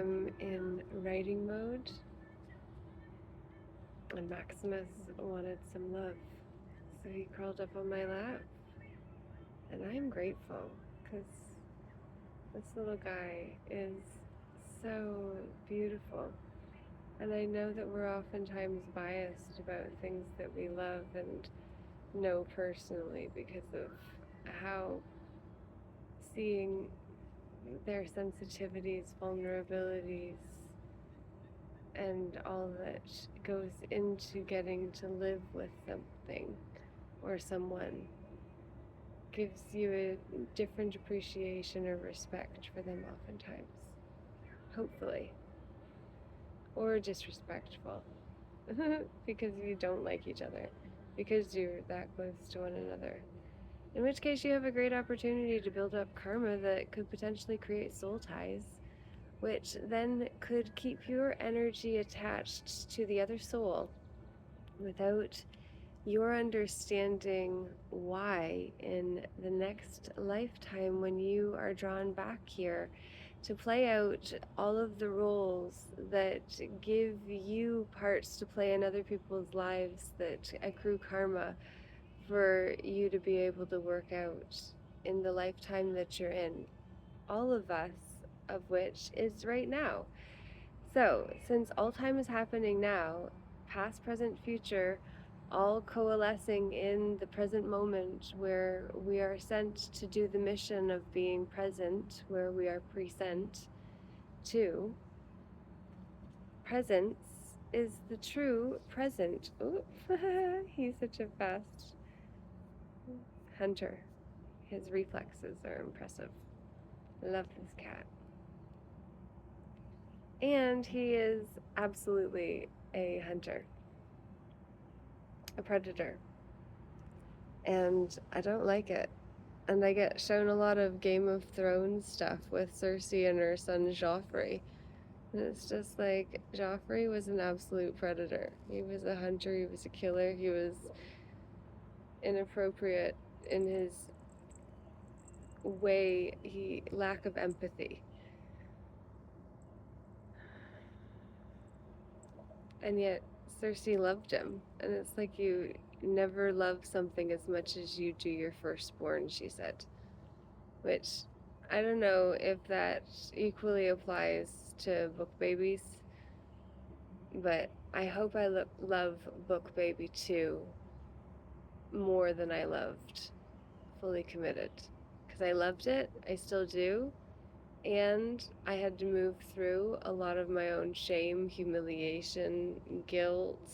am in writing mode, and Maximus wanted some love. So he crawled up on my lap, and I'm grateful because this little guy is so beautiful. And I know that we're oftentimes biased about things that we love and know personally because of how seeing their sensitivities, vulnerabilities, and all that goes into getting to live with something or someone gives you a different appreciation or respect for them oftentimes, hopefully, or disrespectful because you don't like each other, because you're that close to one another. In which case, you have a great opportunity to build up karma that could potentially create soul ties, which then could keep your energy attached to the other soul without your understanding why in the next lifetime, when you are drawn back here to play out all of the roles that give you parts to play in other people's lives that accrue karma for you to be able to work out in the lifetime that you're in, all of us, of which is right now. So, since all time is happening now, past, present, future, all coalescing in the present moment where we are sent to do the mission of being present, where we are present to, presence is the true present. Ooh, he's such a fast hunter. His reflexes are impressive. I love this cat. And he is absolutely a hunter, a predator. And I don't like it. And I get shown a lot of Game of Thrones stuff with Cersei and her son Joffrey. And it's just like, Joffrey was an absolute predator. He was a hunter, he was a killer, he was inappropriate in his way, lack of empathy. And yet Cersei loved him. And it's like, you never love something as much as you do your firstborn, she said. Which, I don't know if that equally applies to book babies, but I hope I love book baby 2 more than I loved Fully Committed. Because I loved it, I still do, and I had to move through a lot of my own shame, humiliation, guilt,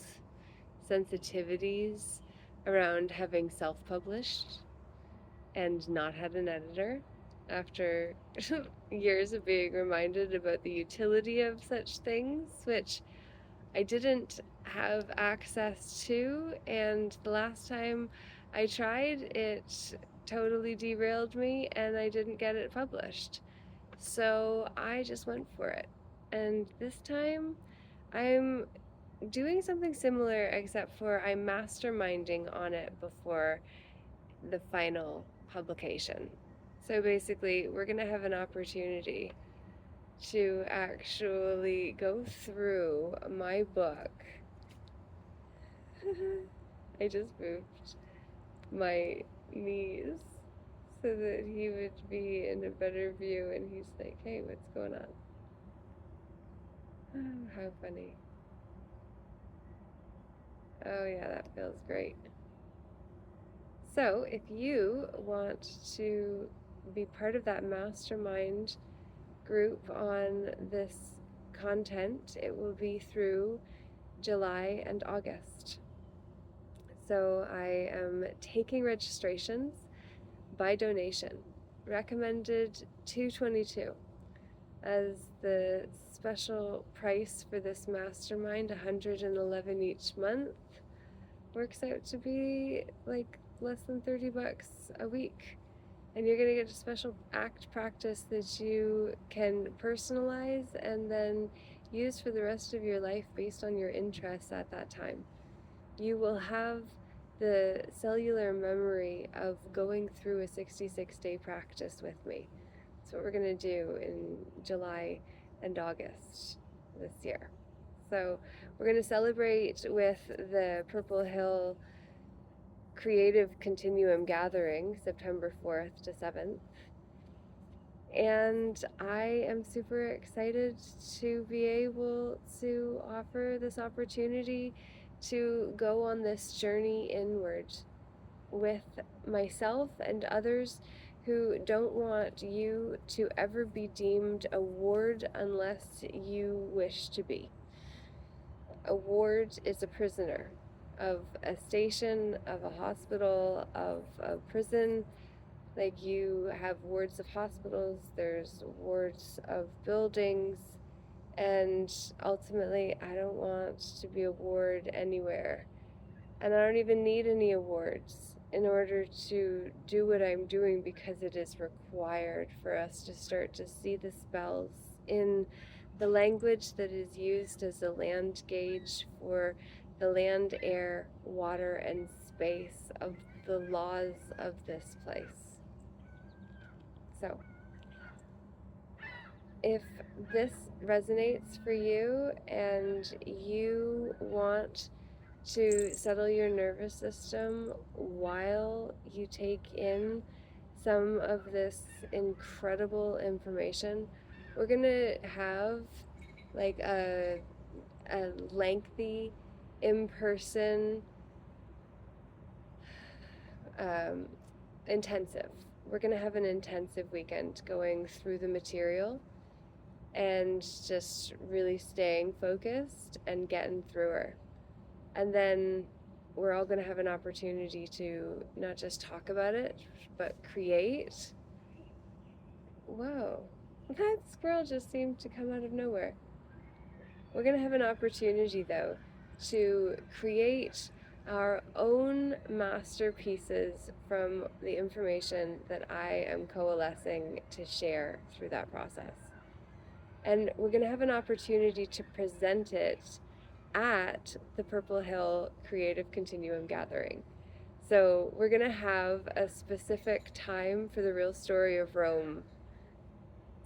sensitivities around having self-published and not had an editor after years of being reminded about the utility of such things, which I didn't have access to. And the last time I tried, it totally derailed me and I didn't get it published. So I just went for it. And this time I'm doing something similar, except for I'm masterminding on it before the final publication. So basically, we're going to have an opportunity to actually go through my book. I just moved my knees so that he would be in a better view, and he's like, hey, what's going on? Oh, how funny. Oh yeah, that feels great. So if you want to be part of that mastermind group on this content, it will be through July and August. So I am taking registrations by donation, recommended $222 as the special price for this mastermind. $111 each month works out to be like less than $30 a week. And you're going to get a special act practice that you can personalize and then use for the rest of your life based on your interests at that time. You will have the cellular memory of going through a 66-day practice with me. That's what we're going to do in July and August this year. So we're going to celebrate with the Purple Hill Creative Continuum Gathering, September 4th to 7th. And I am super excited to be able to offer this opportunity to go on this journey inward with myself and others who don't want you to ever be deemed a ward unless you wish to be. A ward is a prisoner of a station, of a hospital, of a prison. Like, you have wards of hospitals, there's wards of buildings, and ultimately I don't want to be a ward anywhere. And I don't even need any awards in order to do what I'm doing, because it is required for us to start to see the spells in the language that is used as a land gauge for the land, air, water, and space of the laws of this place. So, if this resonates for you and you want to settle your nervous system while you take in some of this incredible information, we're gonna have like a lengthy in-person intensive. We're gonna have an intensive weekend going through the material and just really staying focused and getting through her. And then we're all going to have an opportunity to not just talk about it, but create. Whoa, that squirrel just seemed to come out of nowhere. We're going to have an opportunity, though, to create our own masterpieces from the information that I am coalescing to share through that process. And we're going to have an opportunity to present it at the Purple Hill Creative Continuum Gathering. So we're going to have a specific time for the Real Story of Rome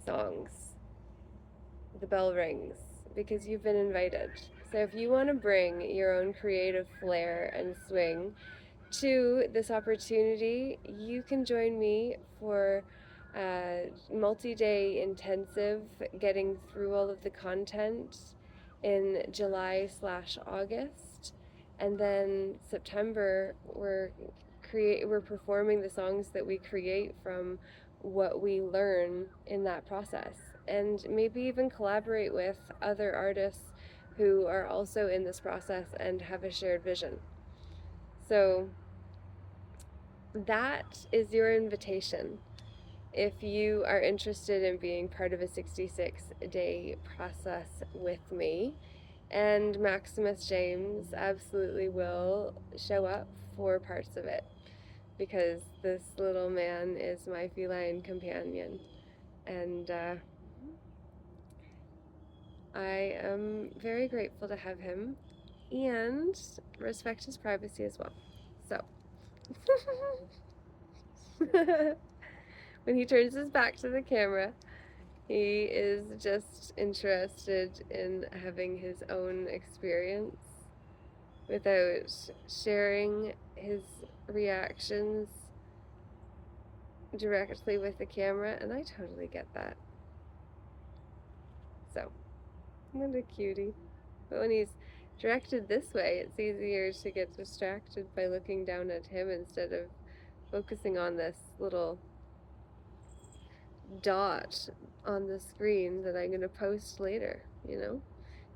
songs. The bell rings because you've been invited. So if you want to bring your own creative flair and swing to this opportunity, you can join me for a multi-day intensive getting through all of the content in July/August, and then September we're performing the songs that we create from what we learn in that process, and maybe even collaborate with other artists who are also in this process and have a shared vision. So that is your invitation. If you are interested in being part of a 66-day process with me, and Maximus James absolutely will show up for parts of it, because this little man is my feline companion, and I am very grateful to have him and respect his privacy as well. So when he turns his back to the camera, he is just interested in having his own experience without sharing his reactions directly with the camera, and I totally get that. So, what a cutie. But when he's directed this way, it's easier to get distracted by looking down at him instead of focusing on this little dot on the screen that I'm going to post later, you know?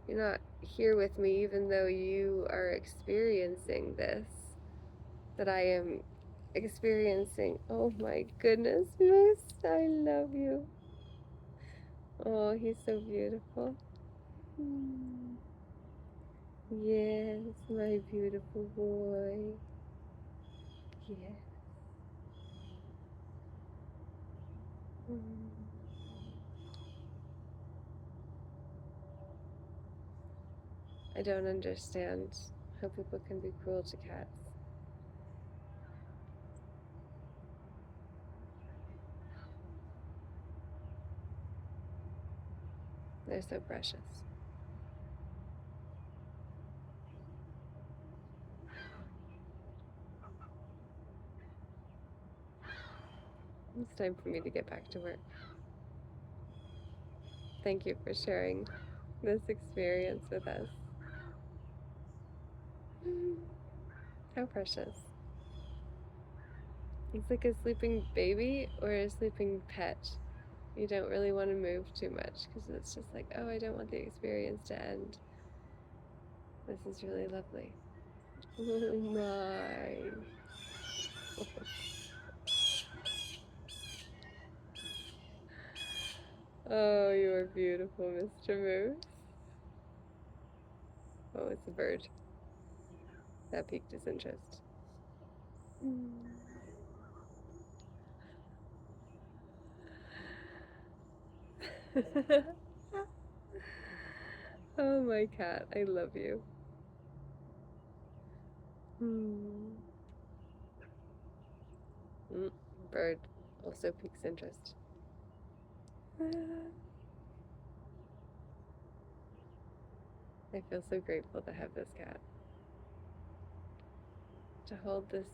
You're not here with me even though you are experiencing this, that I am experiencing. Oh my goodness, Moose, I love you. Oh, he's so beautiful. Yes, my beautiful boy. Yes. I don't understand how people can be cruel to cats. They're so precious. It's time for me to get back to work. Thank you for sharing this experience with us. How precious. It's like a sleeping baby or a sleeping pet. You don't really want to move too much because it's just like, oh, I don't want the experience to end. This is really lovely. Oh my. Oh, you are beautiful, Mr. Moose. Oh, it's a bird. That piqued his interest. Oh, my cat, I love you. Bird also piques interest. I feel so grateful to have this cat. To hold this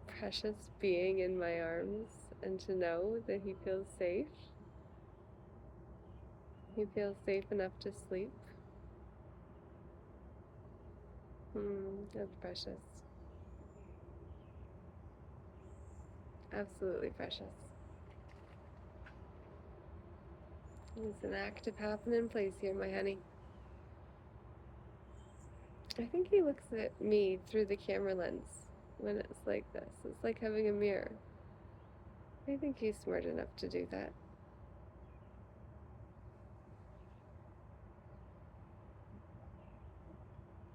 precious being in my arms and to know that he feels safe. He feels safe enough to sleep. That's precious. Absolutely precious. There's an active happening place here, my honey. I think he looks at me through the camera lens when it's like this. It's like having a mirror. I think he's smart enough to do that.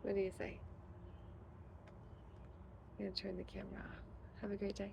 What do you say? I'm gonna turn the camera off. Have a great day.